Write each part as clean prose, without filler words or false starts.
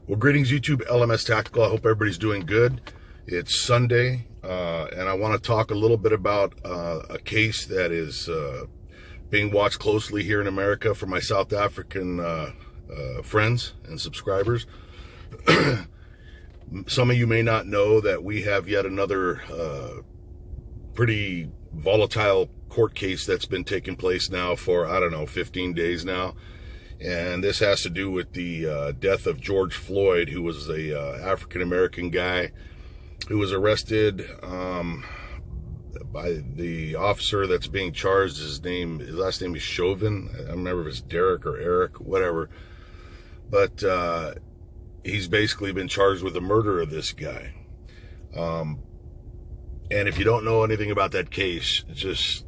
Well, greetings, YouTube. LMS Tactical. I hope everybody's doing good. It's Sunday, and I want to talk a little bit about a case that is being watched closely here in America for my South African friends and subscribers. Some of you may not know that we have yet another pretty volatile court case that's been taking place now for, 15 days now. And this has to do with the death of George Floyd, who was a African-American guy who was arrested by the officer that's being charged. His last name is Chauvin. I don't remember if it's Derek or Eric, whatever. But he's basically been charged with the murder of this guy. And if you don't know anything about that case, just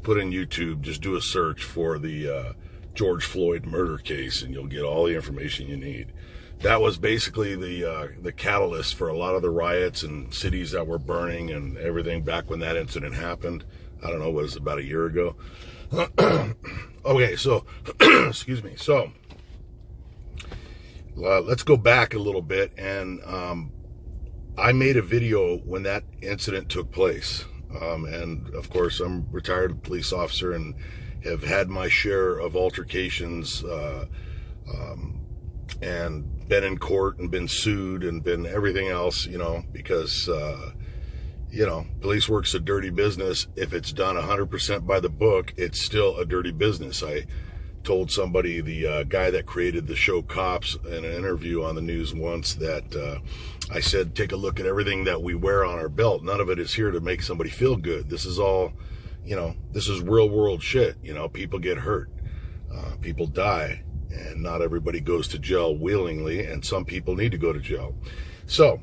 put in YouTube, just do a search for the George Floyd murder case, and you'll get all the information you need. That was basically the catalyst for a lot of the riots and cities that were burning and everything back when that incident happened. I don't know, it was about a year ago. Okay, so, excuse me. So, let's go back a little bit. And I made a video when that incident took place. And of course, I'm a retired police officer and have had my share of altercations and been in court and been sued and been everything else, because, police work's a dirty business. If it's done 100% by the book, it's still a dirty business. I told somebody, the guy that created the show Cops, in an interview on the news once, that I said, take a look at everything that we wear on our belt. None of it is here to make somebody feel good. This is all, this is real world shit. People get hurt, people die, and not everybody goes to jail willingly, and some people need to go to jail. So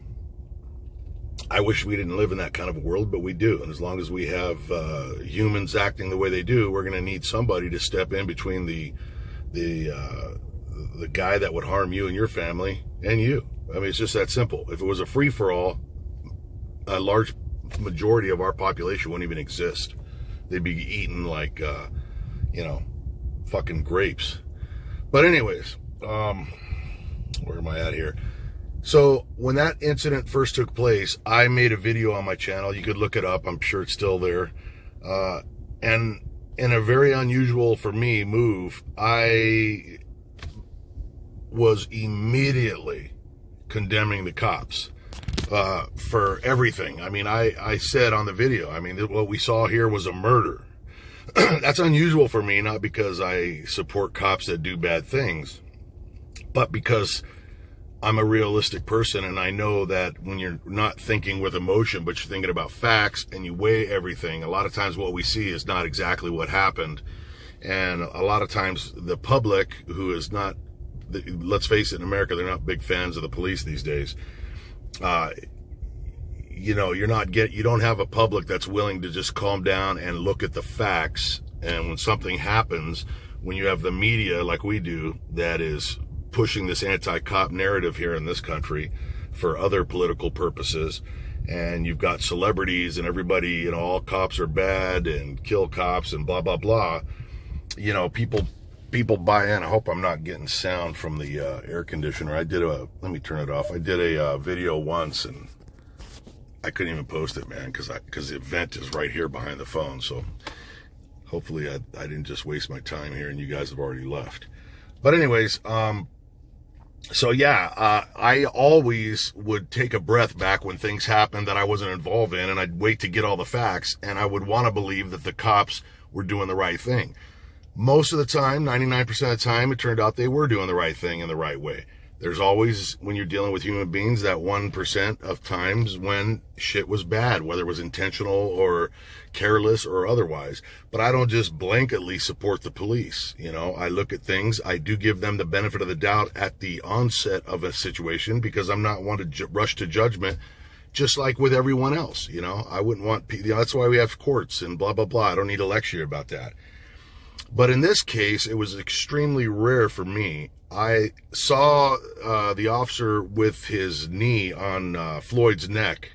I wish we didn't live in that kind of a world, but we do. And as long as we have humans acting the way they do, we're going to need somebody to step in between the guy that would harm you and your family and you. I mean, it's just that simple. If it was a free-for-all, a large majority of our population wouldn't even exist. They'd be eaten like, fucking grapes. But anyways, where am I at here? So when that incident first took place, I made a video on my channel. You could look it up. I'm sure it's still there. And in a very unusual for me move, I was immediately condemning the cops for everything. I mean, I said on the video, what we saw here was a murder. That's unusual for me, not because I support cops that do bad things, but because I'm a realistic person, and I know that when you're not thinking with emotion, but you're thinking about facts and you weigh everything, a lot of times what we see is not exactly what happened. And a lot of times the public, who is not, let's face it, in America, they're not big fans of the police these days. You don't have a public that's willing to just calm down and look at the facts. And when something happens, when you have the media like we do, that is pushing this anti-cop narrative here in this country for other political purposes, and you've got celebrities and everybody, all cops are bad and kill cops and blah, blah, blah, people buy in. I hope I'm not getting sound from the air conditioner. Let me turn it off. I did a video once, and I couldn't even post it, man, because the vent is right here behind the phone. So hopefully I didn't just waste my time here and you guys have already left. But anyways, I always would take a breath back when things happened that I wasn't involved in, and I'd wait to get all the facts, and I would want to believe that the cops were doing the right thing. Most of the time, 99% of the time, it turned out they were doing the right thing in the right way. There's always, when you're dealing with human beings, that 1% of times when shit was bad, whether it was intentional or careless or otherwise. But I don't just blanketly support the police. I look at things. I do give them the benefit of the doubt at the onset of a situation, because I'm not one to rush to judgment, just like with everyone else. I wouldn't want, that's why we have courts and blah, blah, blah. I don't need to lecture you about that. But in this case, it was extremely rare for me. I saw the officer with his knee on Floyd's neck.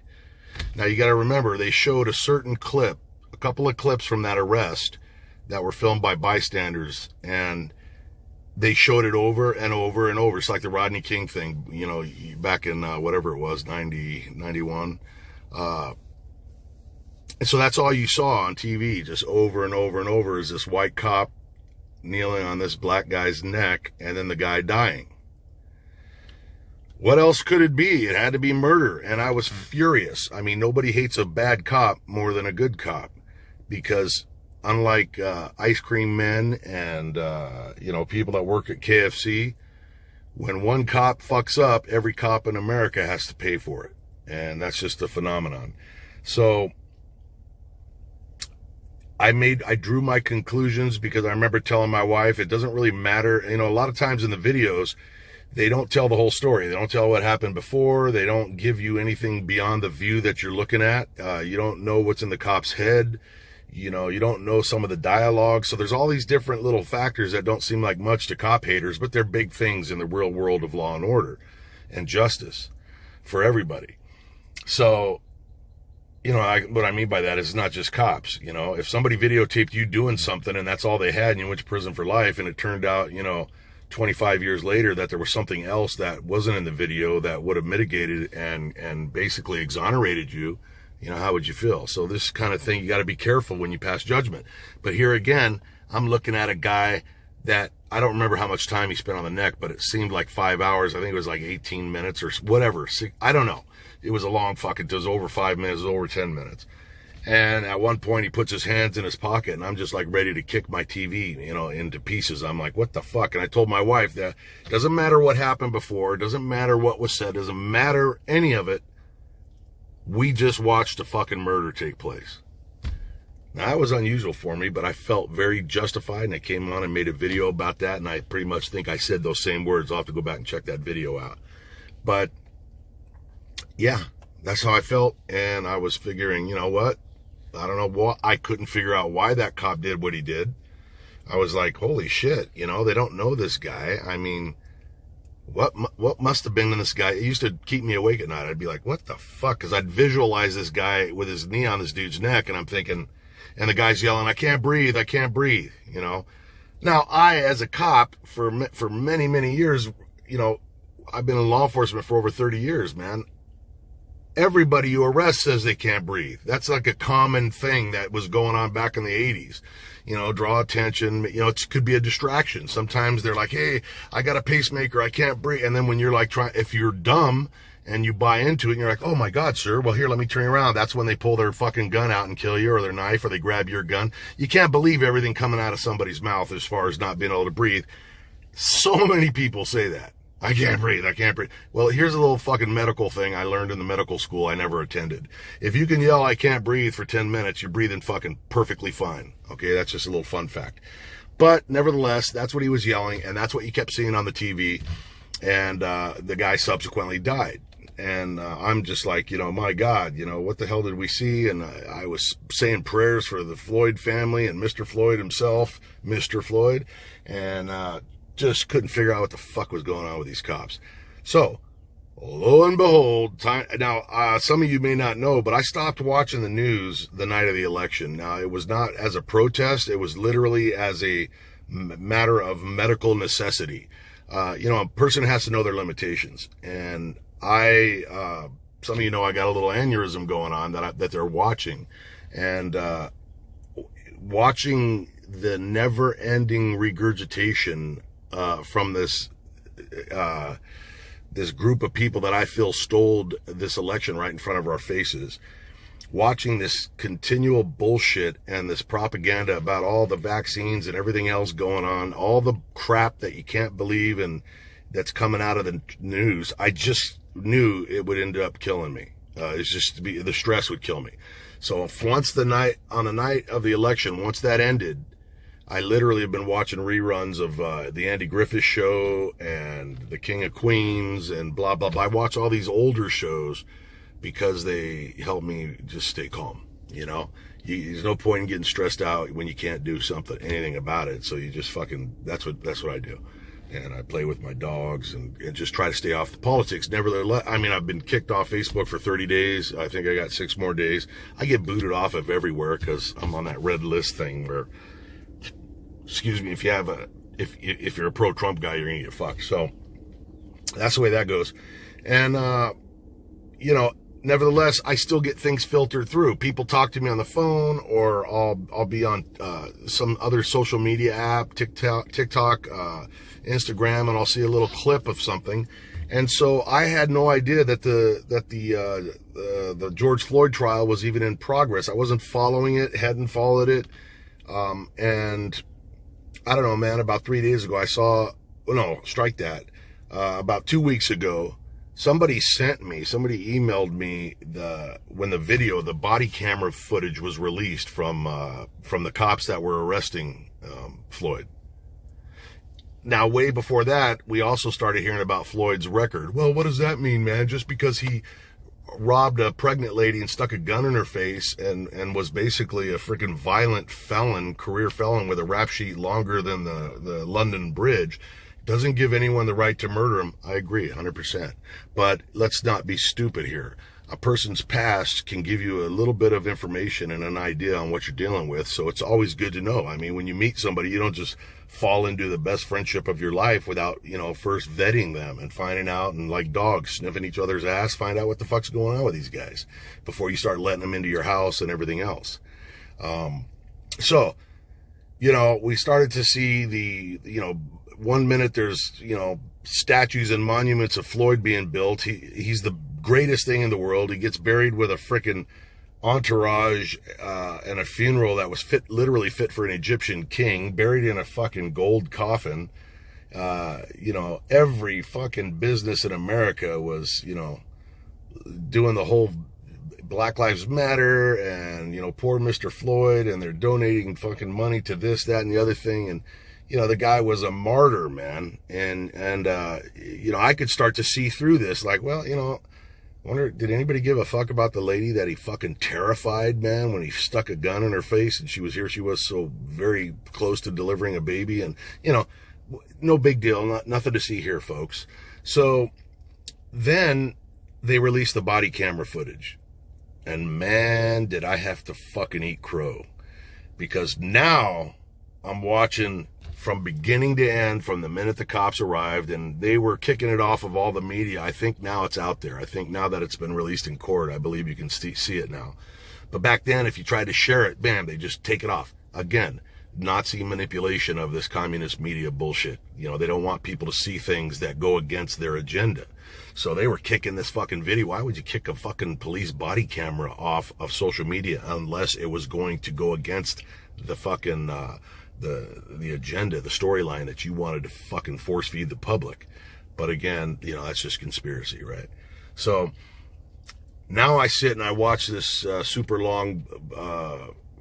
Now, you got to remember, they showed a certain clip, a couple of clips from that arrest that were filmed by bystanders. And they showed it over and over and over. It's like the Rodney King thing, you know, back in whatever it was, 90, 91. And so that's all you saw on TV, just over and over and over, is this white cop kneeling on this black guy's neck and then the guy dying. What else could it be? It had to be murder. And I was furious. I mean, nobody hates a bad cop more than a good cop, because unlike ice cream men and, you know, people that work at KFC, when one cop fucks up, every cop in America has to pay for it. And that's just a phenomenon. So I drew my conclusions, because I remember telling my wife, it doesn't really matter. You know, a lot of times in the videos, they don't tell the whole story. They don't tell what happened before. They don't give you anything beyond the view that you're looking at. You don't know what's in the cop's head. You know, you don't know some of the dialogue. So there's all these different little factors that don't seem like much to cop haters, but they're big things in the real world of law and order and justice for everybody. So, you know, what I mean by that is not just cops. You know, if somebody videotaped you doing something and that's all they had and you went to prison for life, and it turned out, you know, 25 years later that there was something else that wasn't in the video that would have mitigated and basically exonerated you, you know, how would you feel? So this kind of thing, you got to be careful when you pass judgment. But here again, I'm looking at a guy that I don't remember how much time he spent on the neck, but it seemed like 5 hours. I think it was like 18 minutes or whatever. I don't know. It was a long fucking, it was over 5 minutes, it was over 10 minutes. And at one point he puts his hands in his pocket, and I'm just like ready to kick my TV, you know, into pieces. I'm like, what the fuck? And I told my wife that it doesn't matter what happened before. It doesn't matter what was said. It doesn't matter any of it. We just watched a fucking murder take place. Now, that was unusual for me, but I felt very justified, and I came on and made a video about that, and I pretty much think I said those same words. I'll have to go back and check that video out. But yeah, that's how I felt, and I was figuring, you know what? I don't know what, I couldn't figure out why that cop did what he did. I was like, holy shit, you know, they don't know this guy. I mean, what must have been in this guy? It used to keep me awake at night. I'd be like, what the fuck? Because I'd visualize this guy with his knee on this dude's neck, and I'm thinking, and the guy's yelling, I can't breathe, you know. Now, I, as a cop, for many, many years, you know, I've been in law enforcement for over 30 years, man. Everybody you arrest says they can't breathe. That's like a common thing that was going on back in the 80s. You know, draw attention. You know, it could be a distraction. Sometimes they're like, hey, I got a pacemaker, I can't breathe. And then when you're like if you're dumb and you buy into it and you're like, oh my God, sir, well here, let me turn you around. That's when they pull their fucking gun out and kill you, or their knife, or they grab your gun. You can't believe everything coming out of somebody's mouth as far as not being able to breathe. So many people say that. I can't breathe. I can't breathe. Well, here's a little fucking medical thing I learned in the medical school I never attended. If you can yell, I can't breathe for 10 minutes, you're breathing fucking perfectly fine. Okay, that's just a little fun fact. But nevertheless, that's what he was yelling, and that's what you kept seeing on the TV. And the guy subsequently died. And I'm just like, you know, my God, you know, what the hell did we see? And I was saying prayers for the Floyd family and Mr. Floyd himself, Mr. Floyd. And just couldn't figure out what the fuck was going on with these cops. So, lo and behold, now, some of you may not know, but I stopped watching the news the night of the election. Now, it was not as a protest. It was literally as a matter of medical necessity. You know, a person has to know their limitations. And some of you know I got a little aneurysm going on that they're watching. And watching the never-ending regurgitation from this group of people that I feel stole this election right in front of our faces, watching this continual bullshit and this propaganda about all the vaccines and everything else going on, all the crap that you can't believe and that's coming out of the news, I just knew it would end up killing me. It's just the stress would kill me. So once on the night of the election, once that ended, I literally have been watching reruns of the Andy Griffith Show and The King of Queens and blah, blah, blah. I watch all these older shows because they help me just stay calm, you know? There's no point in getting stressed out when you can't do anything about it. So you just that's what I do. And I play with my dogs and just try to stay off the politics. Nevertheless, I mean, I've been kicked off Facebook for 30 days. I think I got 6 more days. I get booted off of everywhere because I'm on that red list thing where, excuse me, if you have if you're a pro-Trump guy, you're going to get fucked. So that's the way that goes. And, you know, nevertheless, I still get things filtered through. People talk to me on the phone, or I'll be on some other social media app, TikTok, Instagram, and I'll see a little clip of something. And so I had no idea that the George Floyd trial was even in progress. I wasn't following it, hadn't followed it. And I don't know, man, about 3 days ago, about 2 weeks ago, somebody emailed me when the body camera footage was released from the cops that were arresting Floyd. Now, way before that, we also started hearing about Floyd's record. Well, what does that mean, man? Just because he robbed a pregnant lady and stuck a gun in her face and was basically a freaking violent felon, career felon with a rap sheet longer than the London Bridge, doesn't give anyone the right to murder him. I agree 100%. But let's not be stupid here. A person's past can give you a little bit of information and an idea on what you're dealing with. So it's always good to know. I mean, when you meet somebody, you don't just fall into the best friendship of your life without, first vetting them and finding out, and like dogs sniffing each other's ass, find out what the fuck's going on with these guys before you start letting them into your house and everything else. So, we started to see 1 minute there's, statues and monuments of Floyd being built. He's the greatest thing in the world. He gets buried with a frickin' entourage and a funeral that was literally fit for an Egyptian king, buried in a fucking gold coffin. Every fucking business in America was, doing the whole Black Lives Matter and, poor Mr. Floyd, and they're donating fucking money to this, that, and the other thing. And, the guy was a martyr, man. And I could start to see through this. Like, well, I wonder, did anybody give a fuck about the lady that he fucking terrified, man, when he stuck a gun in her face and she was so very close to delivering a baby? And, no big deal. Nothing to see here, folks. So then they released the body camera footage. And man, did I have to fucking eat crow. Because now I'm watching from beginning to end, from the minute the cops arrived, and they were kicking it off of all the media. I think now it's out there. I think now that it's been released in court, I believe you can see it now. But back then, if you tried to share it, bam, they just take it off. Again, Nazi manipulation of this communist media bullshit. They don't want people to see things that go against their agenda. So they were kicking this fucking video. Why would you kick a fucking police body camera off of social media unless it was going to go against the fucking, the agenda, the storyline that you wanted to fucking force feed the public? But again, that's just conspiracy, right? So now I sit and I watch this super long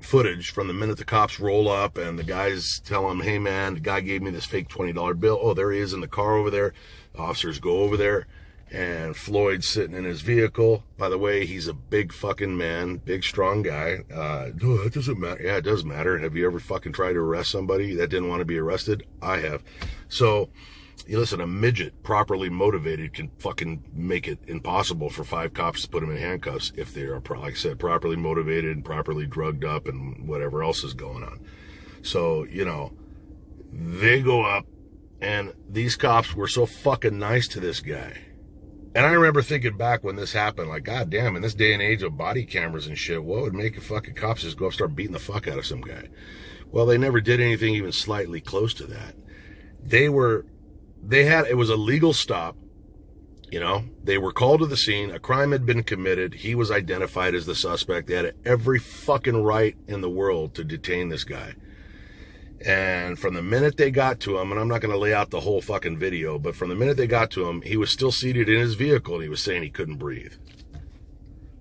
footage from the minute the cops roll up and the guys tell them, hey man, the guy gave me this fake $20 bill. Oh, there he is in the car over there. Officers go over there and Floyd's sitting in his vehicle. By the way, he's a big fucking man, big strong guy. No, that doesn't matter. Yeah, it does matter. Have you ever fucking tried to arrest somebody that didn't want to be arrested? I have. So, listen, a midget properly motivated can fucking make it impossible for 5 cops to put him in handcuffs if they are, like I said, properly motivated and properly drugged up and whatever else is going on. So, they go up and these cops were so fucking nice to this guy. And I remember thinking back when this happened, like, God damn, in this day and age of body cameras and shit, what would make a fucking cops just go up and start beating the fuck out of some guy? Well, they never did anything even slightly close to that. It was a legal stop. They were called to the scene. A crime had been committed. He was identified as the suspect. They had every fucking right in the world to detain this guy. And from the minute they got to him, and I'm not going to lay out the whole fucking video, but from the minute they got to him, he was still seated in his vehicle and he was saying he couldn't breathe.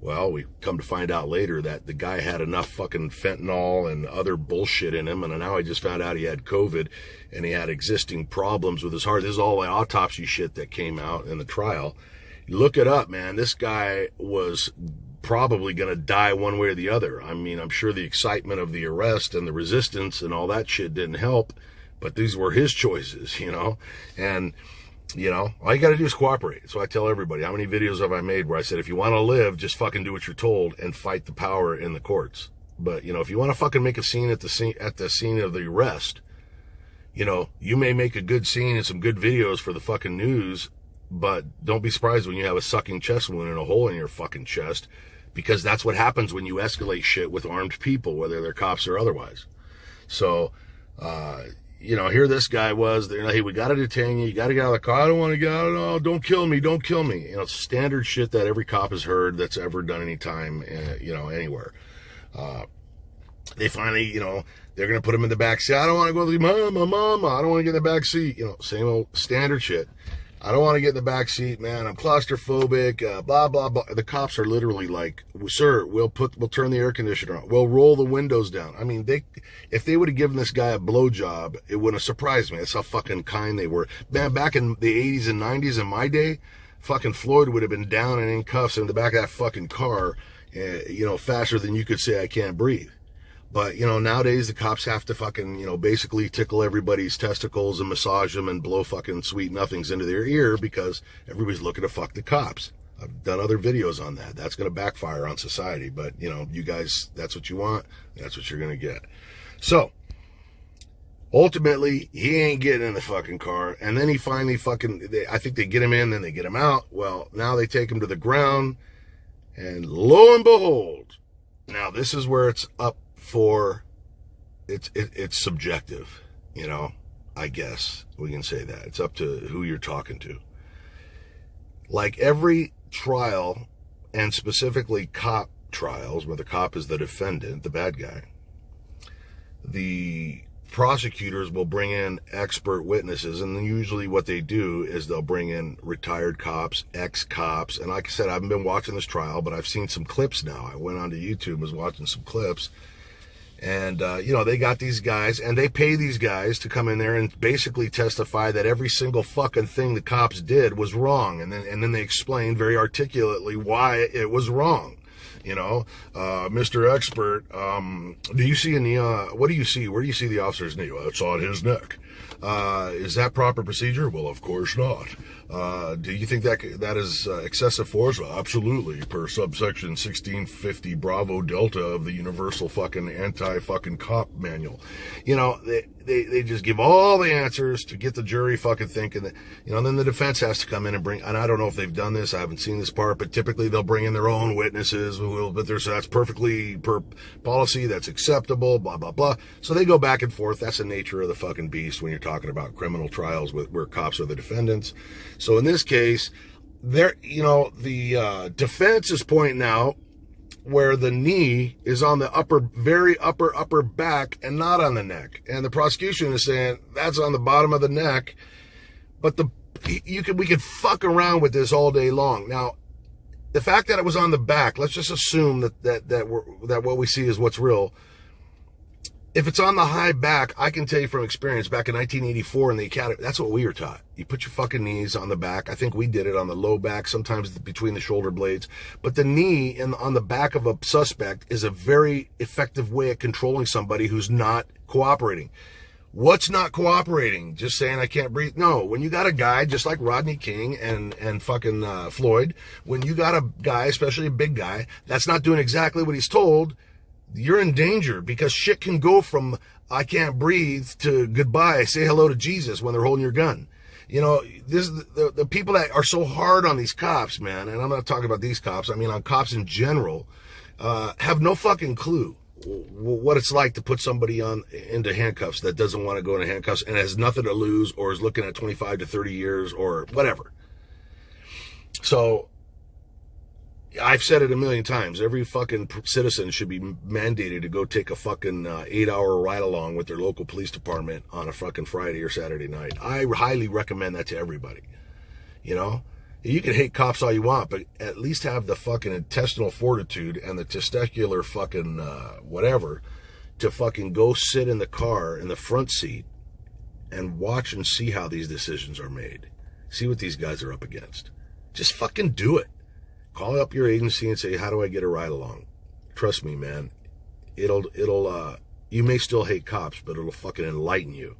Well, we come to find out later that the guy had enough fucking fentanyl and other bullshit in him, and now I just found out he had COVID and he had existing problems with his heart. This is all the autopsy shit that came out in the trial. Look it up, man. This guy was probably going to die one way or the other. I mean, I'm sure the excitement of the arrest and the resistance and all that shit didn't help, but these were his choices, and all you got to do is cooperate. So I tell everybody, how many videos have I made where I said, if you want to live, just fucking do what you're told and fight the power in the courts. But, if you want to fucking make a scene at the scene of the arrest, You know, you may make a good scene and some good videos for the fucking news, but don't be surprised when you have a sucking chest wound and a hole in your fucking chest, because that's what happens when you escalate shit with armed people, whether they're cops or otherwise. So, you know, here this guy was, they're like, hey, we got to detain you. You got to get out of the car. I don't want to get out. No, don't kill me. Don't kill me. You know, standard shit that every cop has heard that's ever done any time, you know, anywhere. They finally, you know, they're going to put him in the back seat. I don't want to go to mama. I don't want to get in the back seat. You know, same old standard shit. I don't want to get in the back seat, man. I'm claustrophobic, blah, blah, blah. The cops are literally like, sir, we'll turn the air conditioner on. We'll roll the windows down. I mean, if they would have given this guy a blowjob, it wouldn't have surprised me. That's how fucking kind they were. Man, back in the 80s and 90s in my day, fucking Floyd would have been down and in cuffs in the back of that fucking car, you know, faster than you could say I can't breathe. But, you know, nowadays the cops have to fucking, you know, basically tickle everybody's testicles and massage them and blow fucking sweet nothings into their ear because everybody's looking to fuck the cops. I've done other videos on that. That's going to backfire on society. But, you know, you guys, that's what you want. That's what you're going to get. So, ultimately, he ain't getting in the fucking car. And then he finally I think they get him in, then they get him out. Well, now they take him to the ground. And lo and behold, now this is where it's up for, it's subjective, you know, I guess we can say that. It's up to who you're talking to. Like every trial, and specifically cop trials, where the cop is the defendant, the bad guy, the prosecutors will bring in expert witnesses, and usually what they do is they'll bring in retired cops, ex-cops, and like I said, I haven't been watching this trial, but I've seen some clips now. I went onto YouTube and was watching some clips. And, you know, they got these guys, and they pay these guys to come in there and basically testify that every single fucking thing the cops did was wrong. And then they explain very articulately why it was wrong. You know, Mr. Expert, do you see what do you see? Where do you see the officer's knee? Well, it's on his neck. Is that proper procedure? Well, of course not. Do you think that is excessive force? Well, absolutely, per subsection 1650 Bravo Delta of the Universal fucking anti-fucking cop manual. You know, they just give all the answers to get the jury fucking thinking that, you know, and then the defense has to come in and and I don't know if they've done this, I haven't seen this part, but typically they'll bring in their own witnesses, but that's perfectly per policy, that's acceptable, blah, blah, blah. So they go back and forth. That's the nature of the fucking beast when you're talking about criminal trials where cops are the defendants. So in this case, you know, the defense is pointing out where the knee is on the very upper back and not on the neck. And the prosecution is saying that's on the bottom of the neck. But we could fuck around with this all day long. Now, the fact that it was on the back, let's just assume that what we see is what's real. If it's on the high back, I can tell you from experience, back in 1984 in the academy, that's what we were taught. You put your fucking knees on the back. I think we did it on the low back, sometimes between the shoulder blades. But the knee on the back of a suspect is a very effective way of controlling somebody who's not cooperating. What's not cooperating? Just saying I can't breathe? No, when you got a guy just like Rodney King and fucking Floyd, when you got a guy, especially a big guy, that's not doing exactly what he's told, you're in danger, because shit can go from I can't breathe to goodbye, say hello to Jesus when they're holding your gun. You know, the people that are so hard on these cops, man, and I'm not talking about these cops, I mean on cops in general, have no fucking clue what it's like to put somebody into handcuffs that doesn't want to go into handcuffs and has nothing to lose or is looking at 25 to 30 years or whatever. So I've said it a million times. Every fucking citizen should be mandated to go take a fucking 8-hour ride along with their local police department on a fucking Friday or Saturday night. I highly recommend that to everybody. You know, you can hate cops all you want, but at least have the fucking intestinal fortitude and the testicular fucking whatever to fucking go sit in the car in the front seat and watch and see how these decisions are made. See what these guys are up against. Just fucking do it. Call up your agency and say, how do I get a ride along? Trust me, man. It'll you may still hate cops, but it'll fucking enlighten you.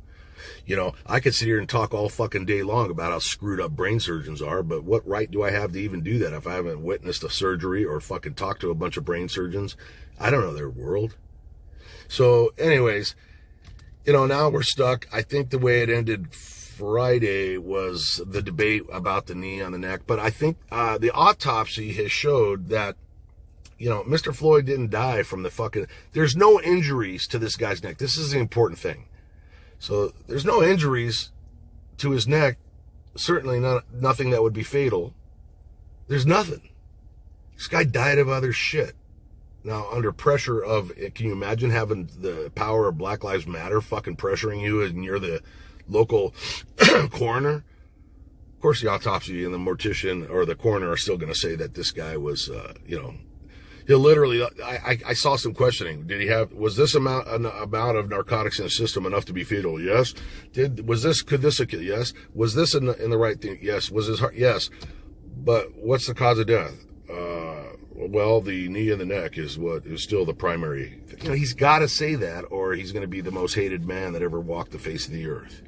You know, I could sit here and talk all fucking day long about how screwed up brain surgeons are, but what right do I have to even do that if I haven't witnessed a surgery or fucking talked to a bunch of brain surgeons? I don't know their world. So anyways, Now we're stuck. I think the way it ended Friday was the debate about the knee on the neck. But I think the autopsy has showed that, Mr. Floyd didn't die from the fucking... There's no injuries to this guy's neck. This is the important thing. So there's no injuries to his neck. Certainly nothing that would be fatal. There's nothing. This guy died of other shit. Now, under pressure of, can you imagine having the power of Black Lives Matter fucking pressuring you and you're the local coroner? Of course, the autopsy and the mortician or the coroner are still going to say that this guy was, he'll literally, I saw some questioning. Was this amount of narcotics in the system enough to be fatal? Yes. Could this, yes. Was this in the right thing? Yes. Was his heart? Yes. But what's the cause of death? Well, the knee and the neck is what is still the primary. He's got to say that, or he's going to be the most hated man that ever walked the face of the earth.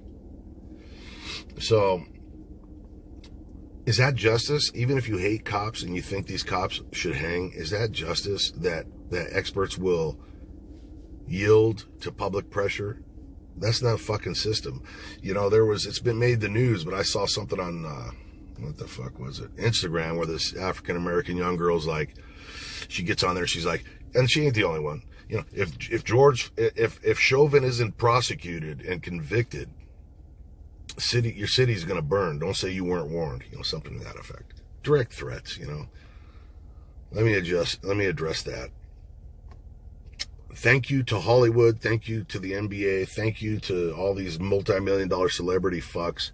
So, is that justice? Even if you hate cops and you think these cops should hang, is that justice that experts will yield to public pressure? That's not a fucking system. It's been made the news, but I saw something on, what the fuck was it? Instagram, where this African-American young girl's like, she gets on there, she's like, and she ain't the only one. If Chauvin isn't prosecuted and convicted, your city's gonna burn. Don't say you weren't warned. Something to that effect. Direct threats, Let me address that. Thank you to Hollywood. Thank you to the NBA. Thank you to all these multi-million-dollar celebrity fucks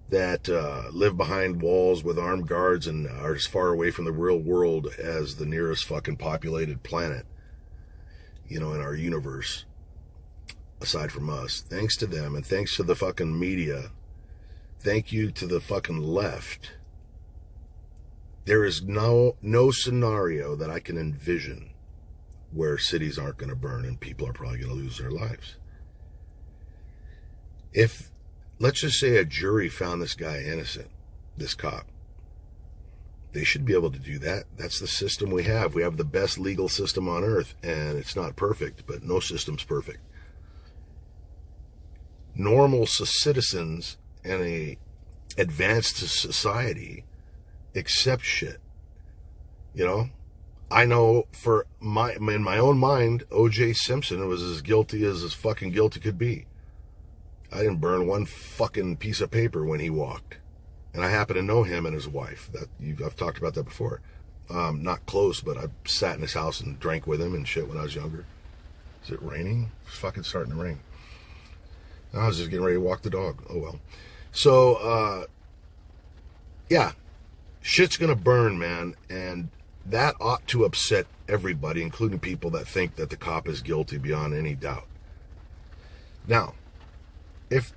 that live behind walls with armed guards and are as far away from the real world as the nearest fucking populated planet, in our universe, aside from us. Thanks to them, and thanks to the fucking media. Thank you to the fucking left. There is no scenario that I can envision where cities aren't going to burn and people are probably going to lose their lives. Let's just say a jury found this guy innocent, this cop. They should be able to do that. That's the system we have. We have the best legal system on earth, and it's not perfect, but no system's perfect. Normal citizens in a advanced society accept shit. I know in my own mind, O.J. Simpson was as guilty as his fucking guilty could be. I didn't burn one fucking piece of paper when he walked. And I happen to know him and his wife. I've talked about that before. Not close, but I sat in his house and drank with him and shit when I was younger. Is it raining? It's fucking starting to rain. I was just getting ready to walk the dog. Oh, well. So, yeah. Shit's gonna burn, man. And that ought to upset everybody, including people that think that the cop is guilty beyond any doubt. Now, if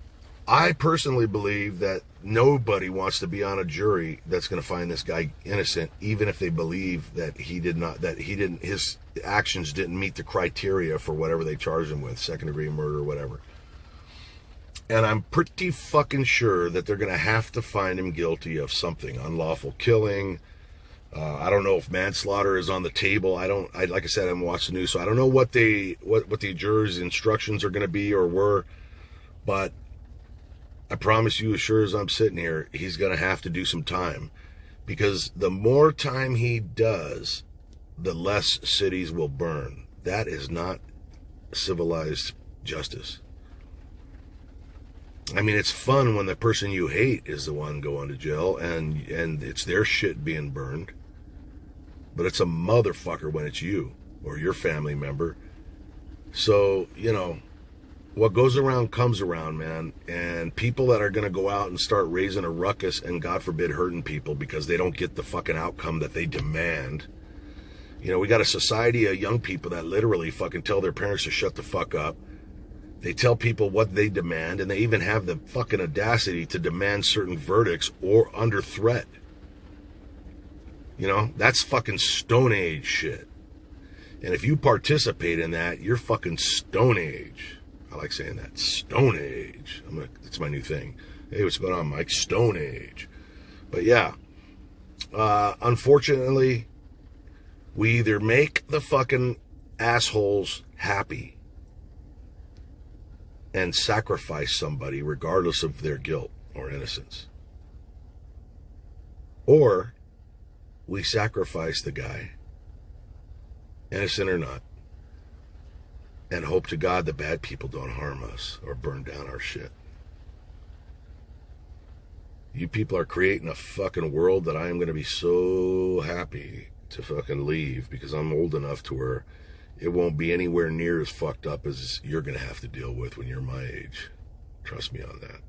I personally believe that nobody wants to be on a jury that's going to find this guy innocent, even if they believe that his actions didn't meet the criteria for whatever they charged him with, second-degree murder or whatever. And I'm pretty fucking sure that they're going to have to find him guilty of something, unlawful killing. I don't know if manslaughter is on the table. Like I said, I haven't watched the news, so I don't know what the jurors' instructions are going to be or were. But I promise you, as sure as I'm sitting here, he's going to have to do some time. Because the more time he does, the less cities will burn. That is not civilized justice. I mean, it's fun when the person you hate is the one going to jail and it's their shit being burned. But it's a motherfucker when it's you or your family member. So, what goes around comes around, man. And people that are going to go out and start raising a ruckus and, God forbid, hurting people because they don't get the fucking outcome that they demand. We got a society of young people that literally fucking tell their parents to shut the fuck up. They tell people what they demand, and they even have the fucking audacity to demand certain verdicts or under threat. That's fucking Stone Age shit. And if you participate in that, you're fucking Stone Age. I like saying that. Stone Age. It's my new thing. Hey, what's going on, Mike? Stone Age. But yeah. Unfortunately, we either make the fucking assholes happy and sacrifice somebody regardless of their guilt or innocence. Or we sacrifice the guy, innocent or not, and hope to God that bad people don't harm us or burn down our shit. You people are creating a fucking world that I am going to be so happy to fucking leave, because I'm old enough to where it won't be anywhere near as fucked up as you're going to have to deal with when you're my age. Trust me on that.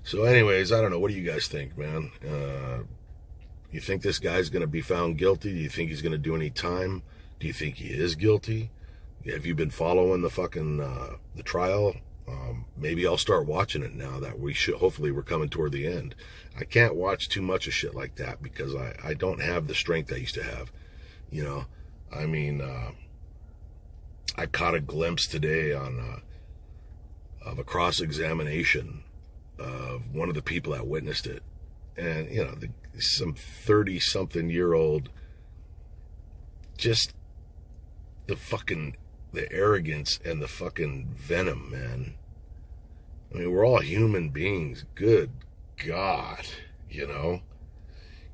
So anyways, I don't know. What do you guys think, man? You think this guy's going to be found guilty? Do you think he's going to do any time? Do you think he is guilty? Have you been following the fucking the trial? Maybe I'll start watching it now that hopefully we're coming toward the end. I can't watch too much of shit like that because I don't have the strength I used to have. You know, I mean, I caught a glimpse today of a cross-examination of one of the people that witnessed it. And, you know, some 30-something-year-old, just the arrogance and the fucking venom, man. I mean, we're all human beings. Good God, you know?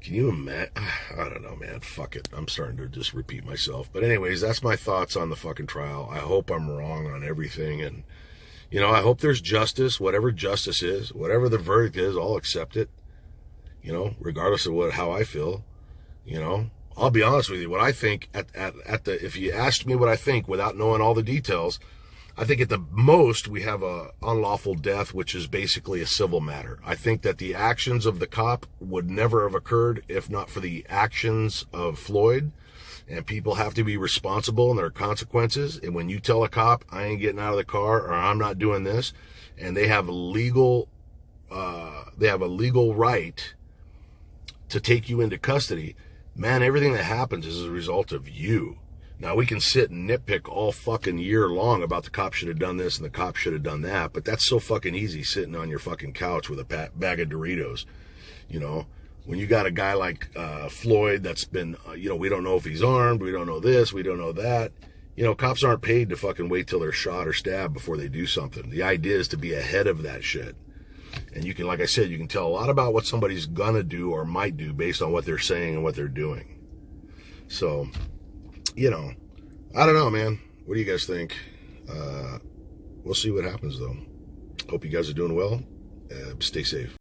Can you imagine? I don't know, man. Fuck it. I'm starting to just repeat myself. But anyways, that's my thoughts on the fucking trial. I hope I'm wrong on everything. And, you know, I hope there's justice, whatever justice is, whatever the verdict is, I'll accept it. You know, regardless of how I feel, you know. I'll be honest with you. What I think if you asked me what I think without knowing all the details, I think at the most we have a unlawful death, which is basically a civil matter. I think that the actions of the cop would never have occurred if not for the actions of Floyd, and people have to be responsible and there are consequences. And when you tell a cop, I ain't getting out of the car or I'm not doing this, and they have a legal right to take you into custody, man, everything that happens is a result of you. Now, we can sit and nitpick all fucking year long about the cop should have done this and the cop should have done that, but that's so fucking easy sitting on your fucking couch with a bag of Doritos, you know? When you got a guy like Floyd that's been, you know, we don't know if he's armed, we don't know this, we don't know that. You know, cops aren't paid to fucking wait till they're shot or stabbed before they do something. The idea is to be ahead of that shit. And you can, like I said, you can tell a lot about what somebody's gonna do or might do based on what they're saying and what they're doing. So, you know, I don't know, man. What do you guys think? We'll see what happens, though. Hope you guys are doing well. Stay safe.